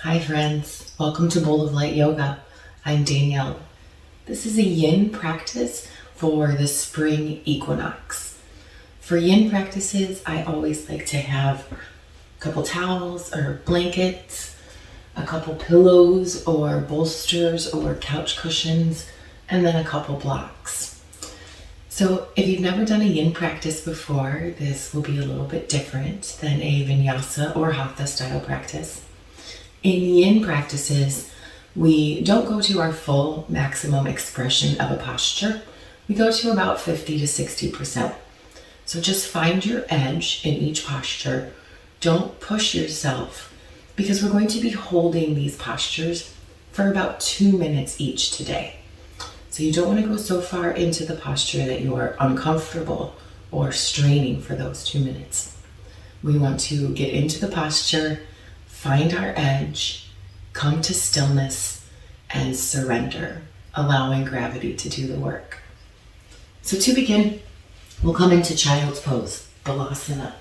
Hi friends, welcome to Bowl of Light Yoga. I'm Danielle. This is a yin practice for the spring equinox. For yin practices, I always like to have a couple towels or blankets, a couple pillows or bolsters or couch cushions, and then a couple blocks. So if you've never done a yin practice before, this will be a little bit different than a vinyasa or hatha style practice. In yin practices, we don't go to our full maximum expression of a posture. We go to about 50 to 60%. So just find your edge in each posture. Don't push yourself because we're going to be holding these postures for about 2 minutes each today. So you don't want to go so far into the posture that you are uncomfortable or straining for those 2 minutes. We want to get into the posture, find our edge, come to stillness, and surrender, allowing gravity to do the work. So to begin, we'll come into child's pose, balasana.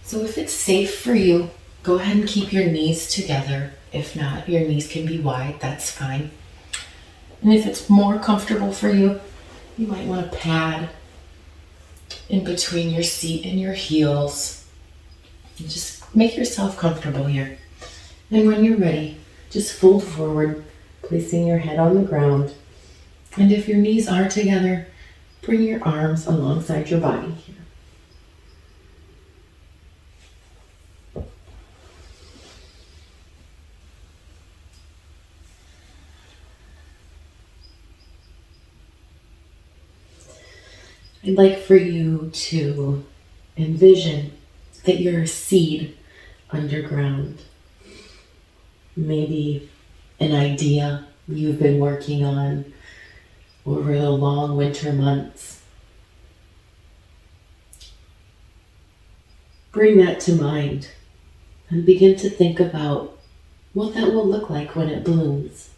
So if it's safe for you, go ahead and keep your knees together. If not, your knees can be wide, that's fine. And if it's more comfortable for you, you might want to pad in between your seat and your heels. And just make yourself comfortable here. And when you're ready, just fold forward, placing your head on the ground. And if your knees are together, bring your arms alongside your body here. I'd like for you to envision that you're a seed underground. Maybe an idea you've been working on over the long winter months. Bring that to mind and begin to think about what that will look like when it blooms.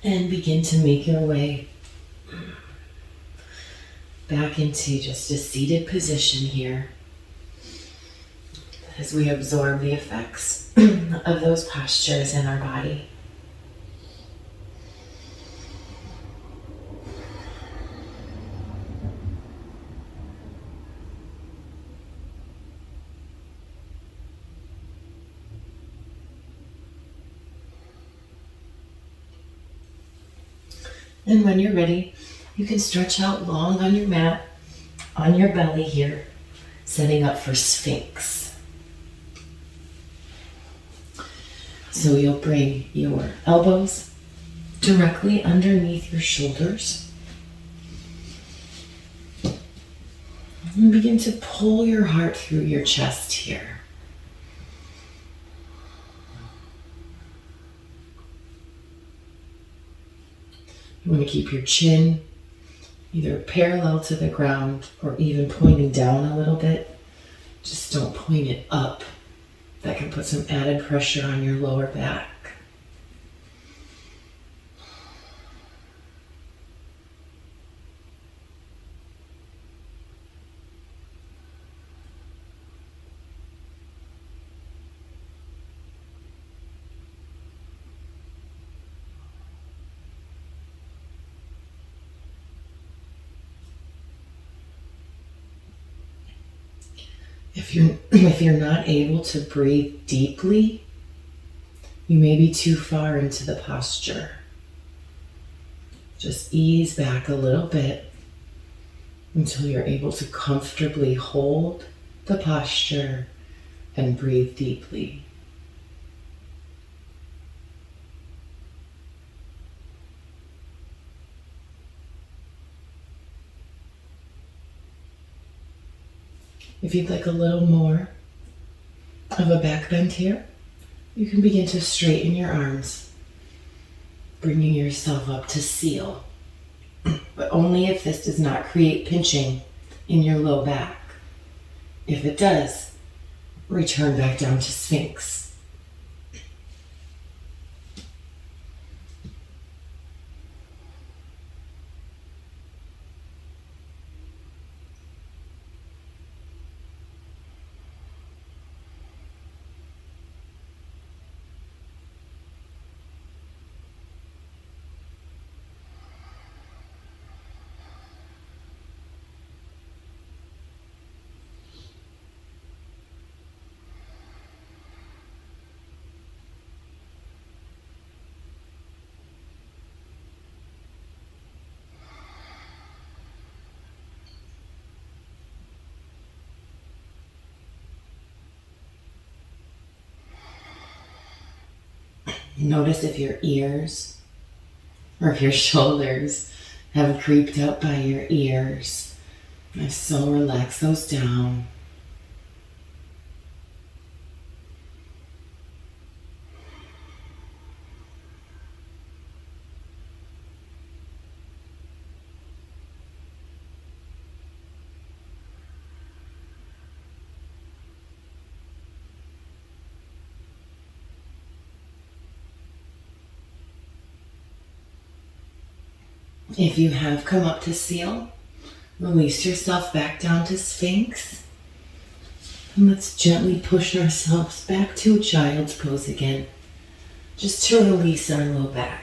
And begin to make your way back into just a seated position here as we absorb the effects of those postures in our body. And when you're ready, you can stretch out long on your mat, on your belly here, setting up for Sphinx. So you'll bring your elbows directly underneath your shoulders. And begin to pull your heart through your chest here. You want to keep your chin either parallel to the ground or even pointing down a little bit. Just don't point it up. That can put some added pressure on your lower back. If you're not able to breathe deeply, you may be too far into the posture. Just ease back a little bit until you're able to comfortably hold the posture and breathe deeply. If you'd like a little more of a back bend here, you can begin to straighten your arms, bringing yourself up to seal, but only if this does not create pinching in your low back. If it does, return back down to Sphinx. Notice if your ears or if your shoulders have creeped up by your ears. If so, relax those down. If you have come up to seal, release yourself back down to Sphinx. And let's gently push ourselves back to child's pose again, just to release our low back.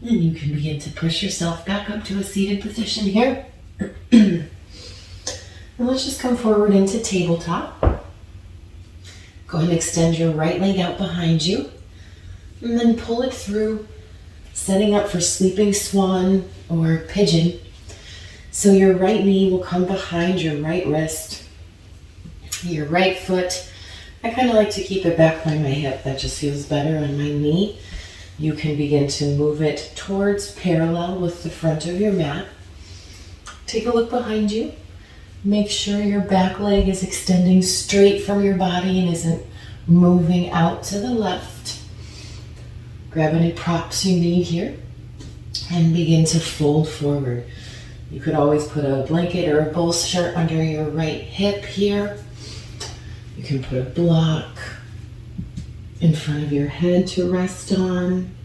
And you can begin to push yourself back up to a seated position here. And let's just come forward into tabletop. Go ahead and extend your right leg out behind you. And then pull it through, setting up for sleeping swan or pigeon. So your right knee will come behind your right wrist. Your right foot, I kind of like to keep it back by my hip. That just feels better on my knee. You can begin to move it towards parallel with the front of your mat. Take a look behind you. Make sure your back leg is extending straight from your body and isn't moving out to the left. Grab any props you need here and begin to fold forward. You could always put a blanket or a bolster under your right hip here. You can put a block in front of your head to rest on.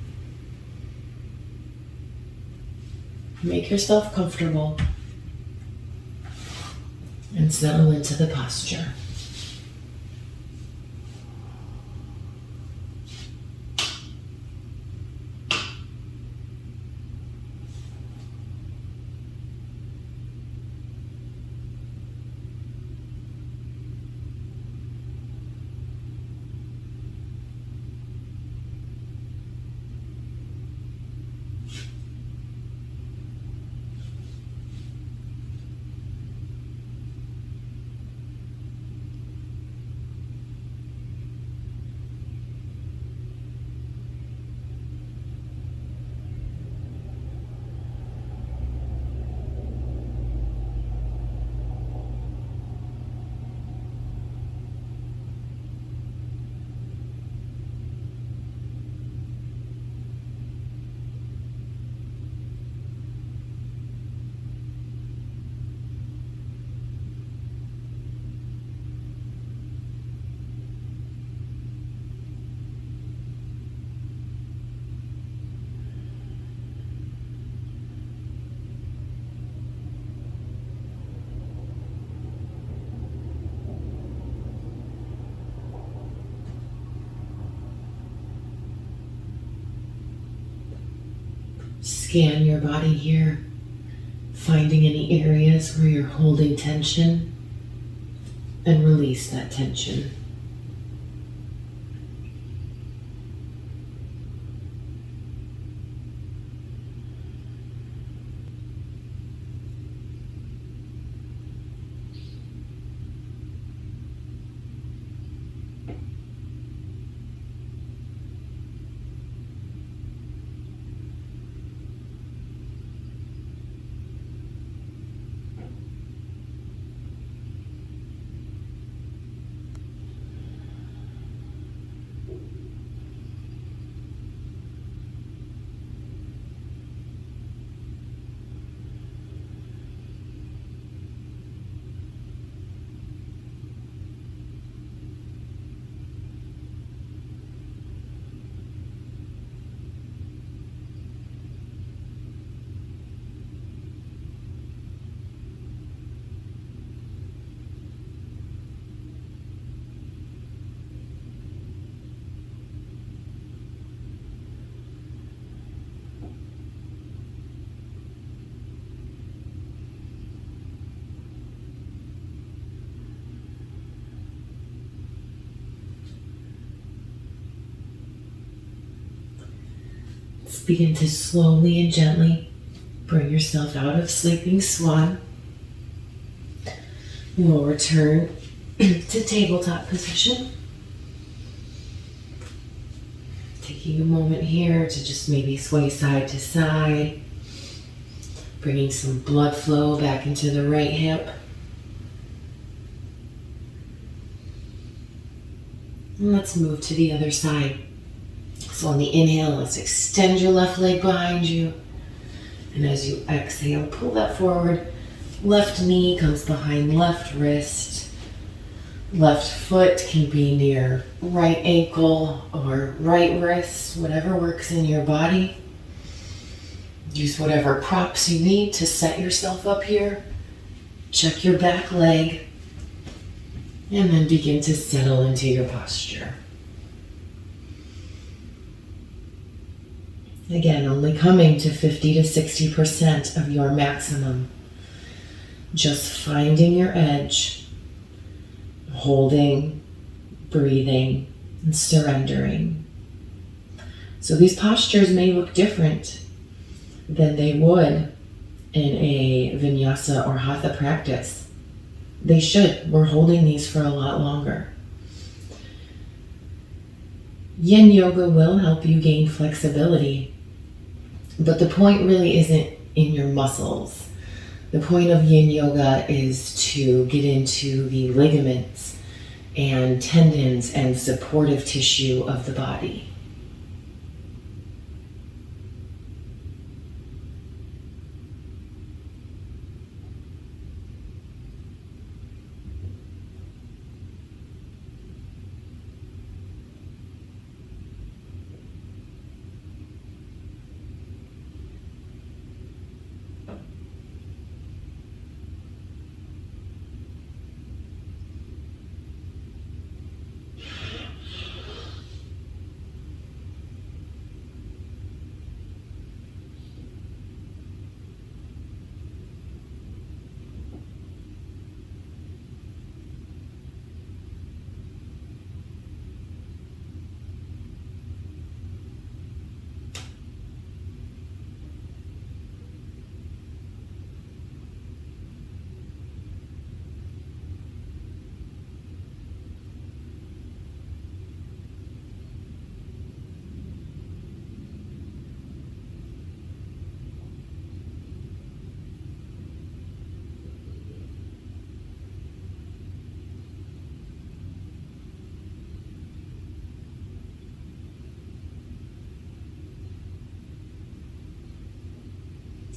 Make yourself comfortable and settle into the posture. Scan your body here, finding any areas where you're holding tension, and release that tension. Begin to slowly and gently bring yourself out of sleeping swan. We'll return to tabletop position. Taking a moment here to just maybe sway side to side, bringing some blood flow back into the right hip. And let's move to the other side. So on the inhale, let's extend your left leg behind you. And as you exhale, pull that forward. Left knee comes behind left wrist. Left foot can be near right ankle or right wrist, whatever works in your body. Use whatever props you need to set yourself up here. Check your back leg. And then begin to settle into your posture. Again, only coming to 50 to 60% of your maximum. Just finding your edge, holding, breathing, and surrendering. So these postures may look different than they would in a vinyasa or hatha practice. They should. We're holding these for a lot longer. Yin yoga will help you gain flexibility, but the point really isn't in your muscles. The point of yin yoga is to get into the ligaments and tendons and supportive tissue of the body.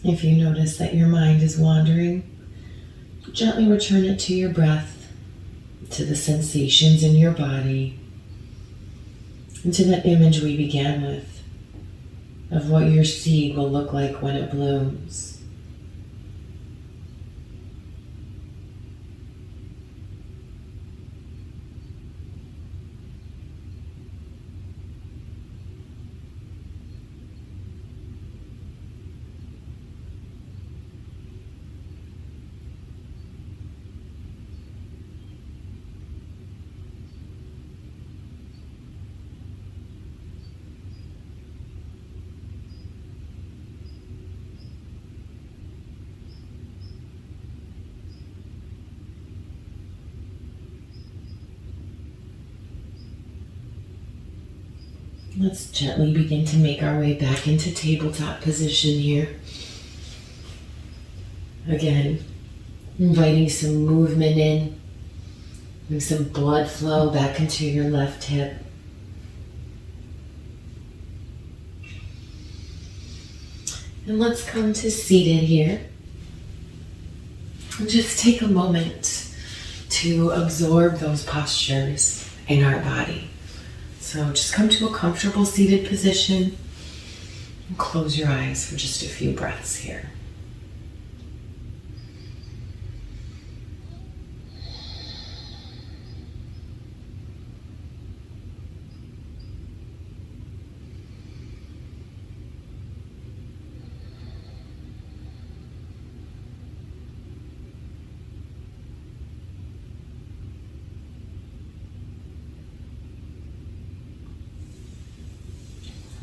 If you notice that your mind is wandering, gently return it to your breath, to the sensations in your body, and to that image we began with of what your seed will look like when it blooms. Let's gently begin to make our way back into tabletop position here. Again, inviting some movement in, bring some blood flow back into your left hip. And let's come to seated here. And just take a moment to absorb those postures in our body. So just come to a comfortable seated position and close your eyes for just a few breaths here.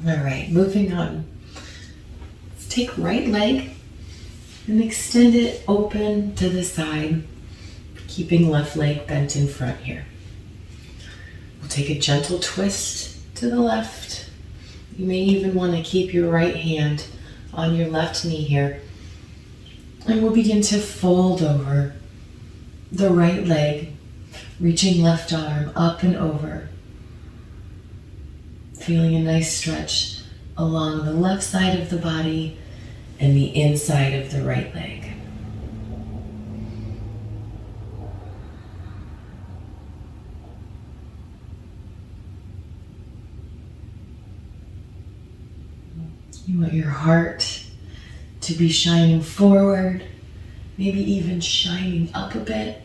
All right, moving on. Let's take right leg and extend it open to the side, keeping left leg bent in front here. We'll take a gentle twist to the left. You may even want to keep your right hand on your left knee here. And we'll begin to fold over the right leg, reaching left arm up and over. Feeling a nice stretch along the left side of the body and the inside of the right leg. You want your heart to be shining forward, maybe even shining up a bit.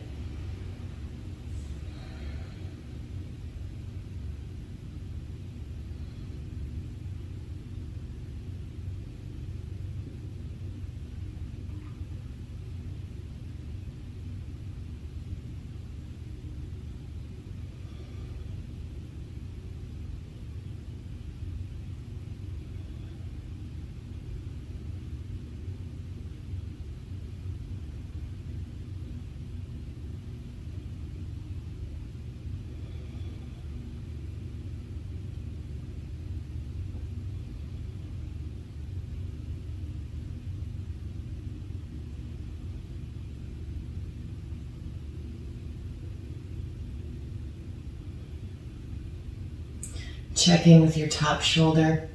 Check in with your top shoulder.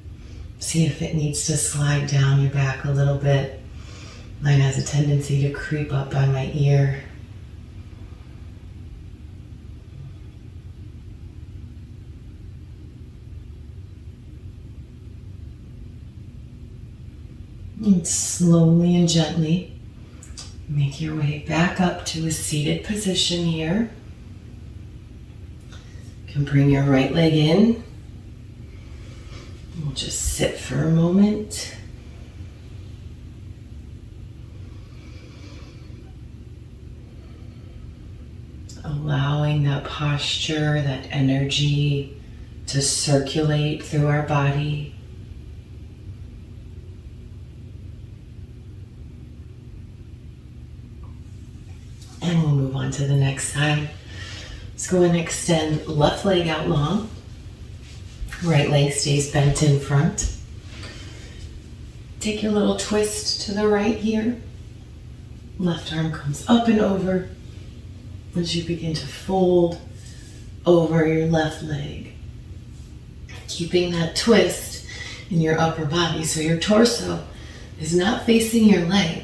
See if it needs to slide down your back a little bit. Mine has a tendency to creep up by my ear. And slowly and gently make your way back up to a seated position here. You can bring your right leg in. We'll just sit for a moment. Allowing that posture, that energy to circulate through our body. And we'll move on to the next side. Let's go and extend left leg out long. Right leg stays bent in front. Take your little twist to the right here. Left arm comes up and over as you begin to fold over your left leg. Keeping that twist in your upper body so your torso is not facing your leg.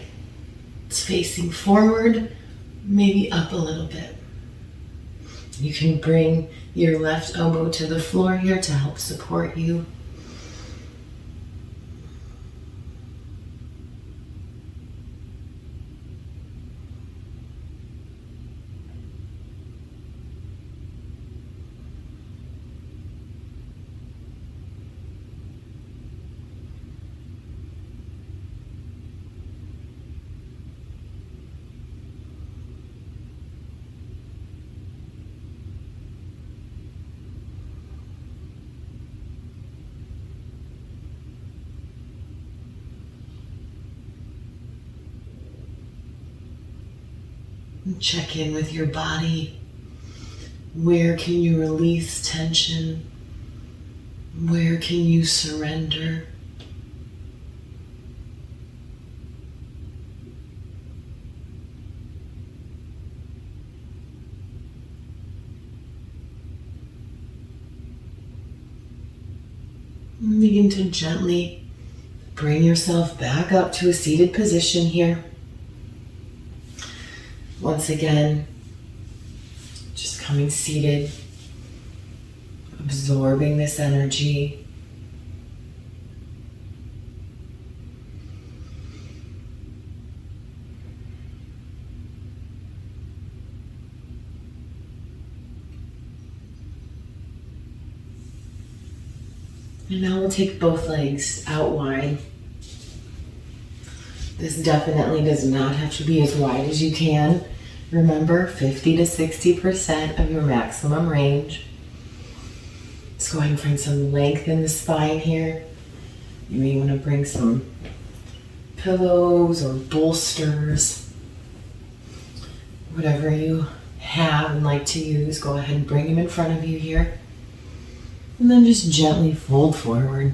It's facing forward, maybe up a little bit. You can bring your left elbow to the floor here to help support you. And check in with your body. Where can you release tension? Where can you surrender? And begin to gently bring yourself back up to a seated position here. Once again, just coming seated, absorbing this energy. And now we'll take both legs out wide. This definitely does not have to be as wide as you can. Remember, 50 to 60% of your maximum range. It's going from some length in the spine here. You may want to bring some pillows or bolsters. Whatever you have and like to use, go ahead and bring them in front of you here. And then just gently fold forward.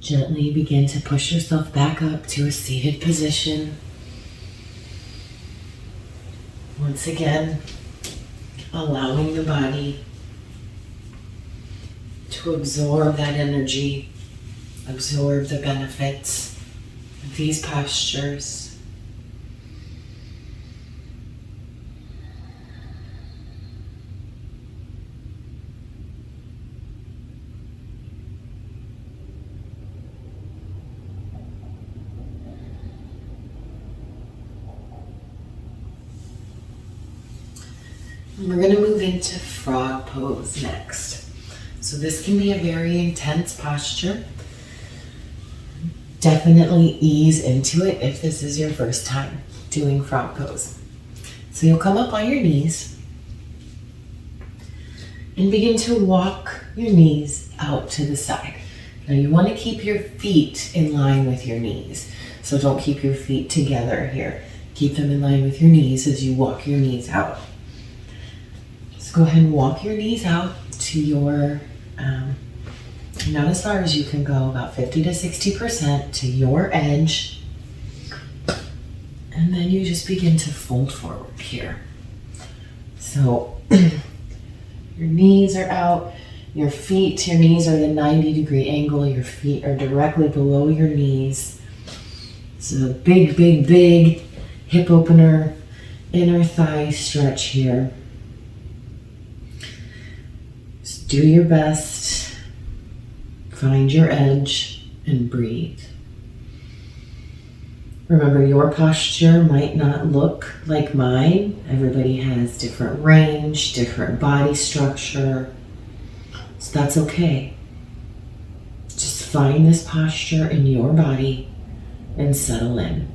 Gently begin to push yourself back up to a seated position. Once again, allowing the body to absorb that energy, absorb the benefits of these postures. We're going to move into frog pose next. So this can be a very intense posture. Definitely ease into it if this is your first time doing frog pose. So you'll come up on your knees and begin to walk your knees out to the side. Now you want to keep your feet in line with your knees. So don't keep your feet together here. Keep them in line with your knees as you walk your knees out. Go ahead and walk your knees out to your, not as far as you can go, about 50 to 60% to your edge. And then you just begin to fold forward here. So your knees are out, your feet to your knees are at a 90-degree angle. Your feet are directly below your knees. So a big, big, big hip opener, inner thigh stretch here. Do your best, find your edge, and breathe. Remember, your posture might not look like mine. Everybody has different range, different body structure, so that's okay. Just find this posture in your body and settle in.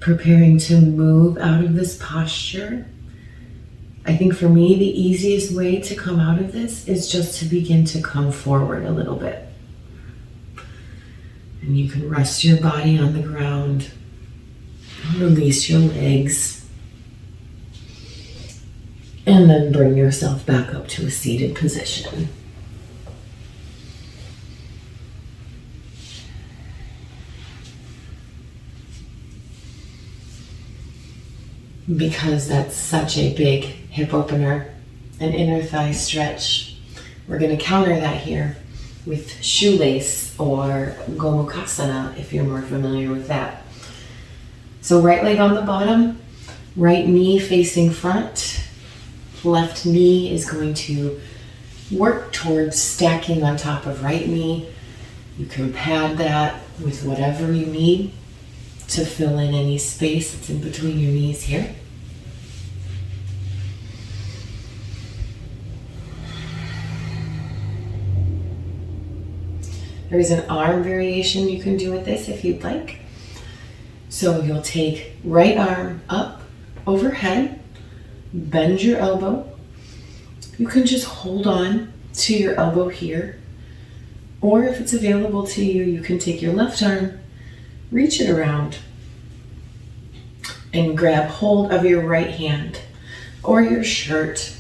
Preparing to move out of this posture. I think for me, the easiest way to come out of this is just to begin to come forward a little bit. And you can rest your body on the ground, release your legs, and then bring yourself back up to a seated position. Because that's such a big hip opener, an inner thigh stretch, we're going to counter that here with shoelace or Gomukasana if you're more familiar with that. So right leg on the bottom, right knee facing front, left knee is going to work towards stacking on top of right knee. You can pad that with whatever you need to fill in any space that's in between your knees here. There's an arm variation you can do with this if you'd like. So you'll take right arm up overhead, bend your elbow. You can just hold on to your elbow here, or if it's available to you, you can take your left arm, reach it around, and grab hold of your right hand or your shirt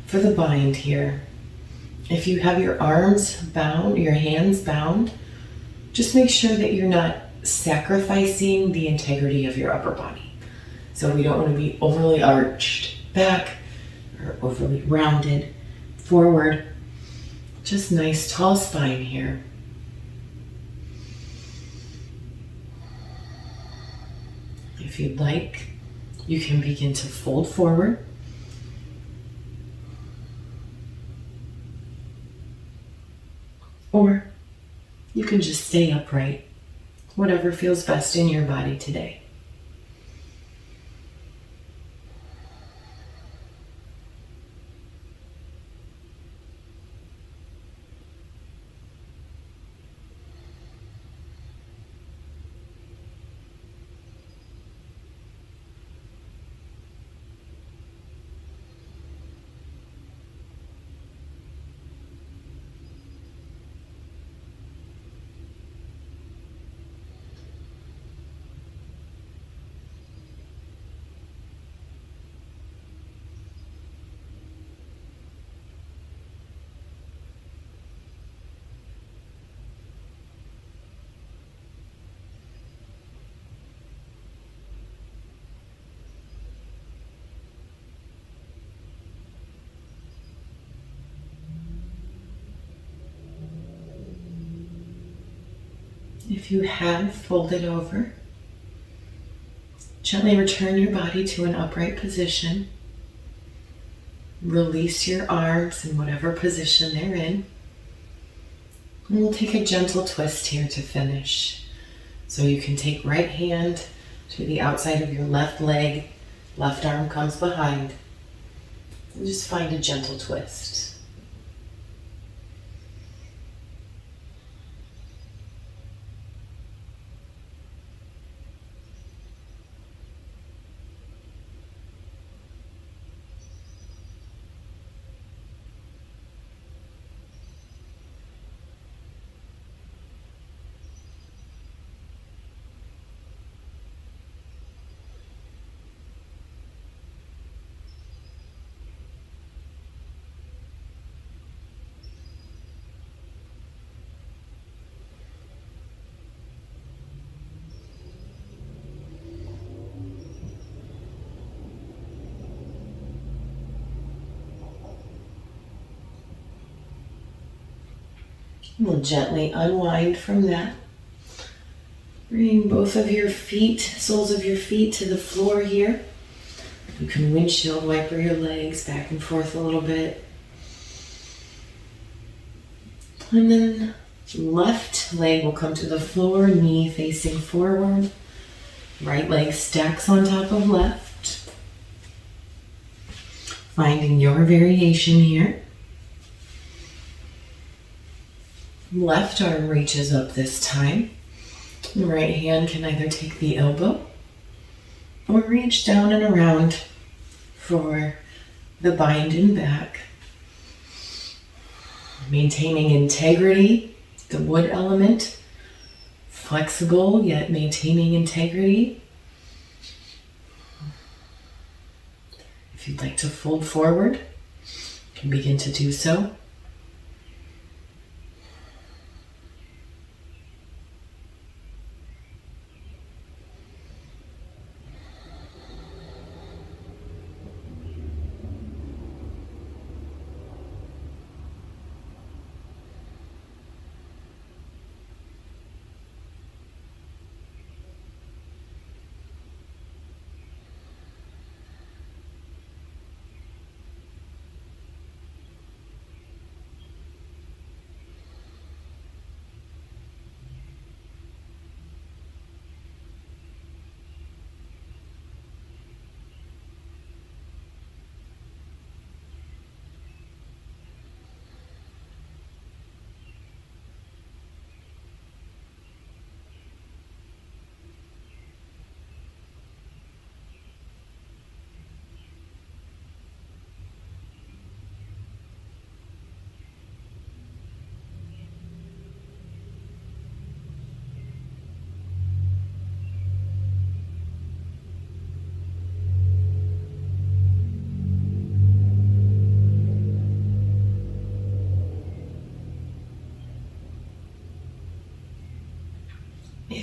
for the bind here. If you have your arms bound, your hands bound, just make sure that you're not sacrificing the integrity of your upper body. So we don't want to be overly arched back or overly rounded forward. Just nice tall spine here. If you'd like, you can begin to fold forward. Or you can just stay upright, whatever feels best in your body today. If you have folded over, gently return your body to an upright position. Release your arms in whatever position they're in. And we'll take a gentle twist here to finish. So you can take right hand to the outside of your left leg, left arm comes behind, and just find a gentle twist. We'll gently unwind from that. Bring both of your feet, soles of your feet to the floor here. You can windshield wiper your legs back and forth a little bit. And then left leg will come to the floor, knee facing forward. Right leg stacks on top of left. Finding your variation here. Left arm reaches up this time. The right hand can either take the elbow or reach down and around for the bind and back. Maintaining integrity, the wood element, flexible yet maintaining integrity. If you'd like to fold forward, you can begin to do so.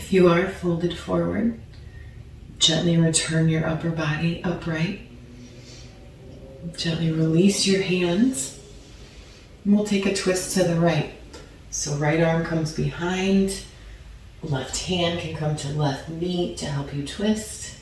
If you are folded forward, gently return your upper body upright. Gently release your hands. And we'll take a twist to the right. So right arm comes behind, left hand can come to left knee to help you twist.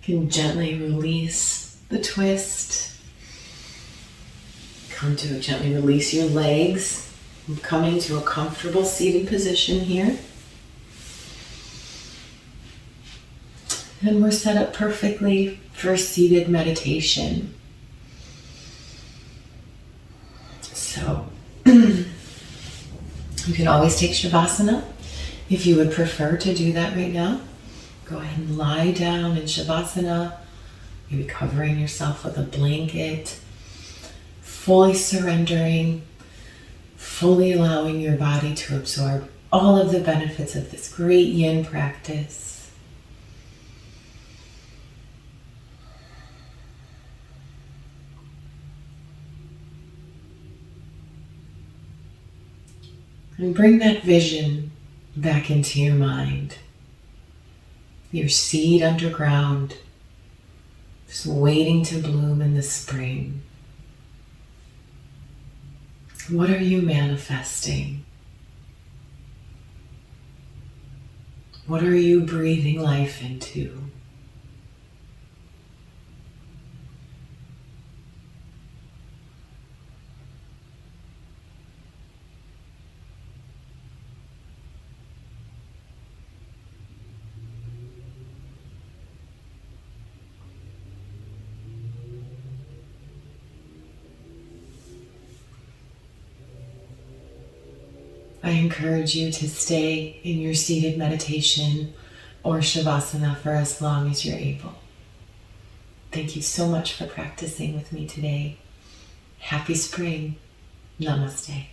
You can gently release the twist. Gently release your legs. I'm coming to a comfortable seated position here. And we're set up perfectly for seated meditation. So, you can always take Shavasana if you would prefer to do that right now. Go ahead and lie down in Shavasana, maybe covering yourself with a blanket, fully surrendering, fully allowing your body to absorb all of the benefits of this great yin practice. And bring that vision back into your mind. Your seed underground, just waiting to bloom in the spring. What are you manifesting? What are you breathing life into? I encourage you to stay in your seated meditation or Shavasana for as long as you're able. Thank you so much for practicing with me today. Happy spring. Namaste.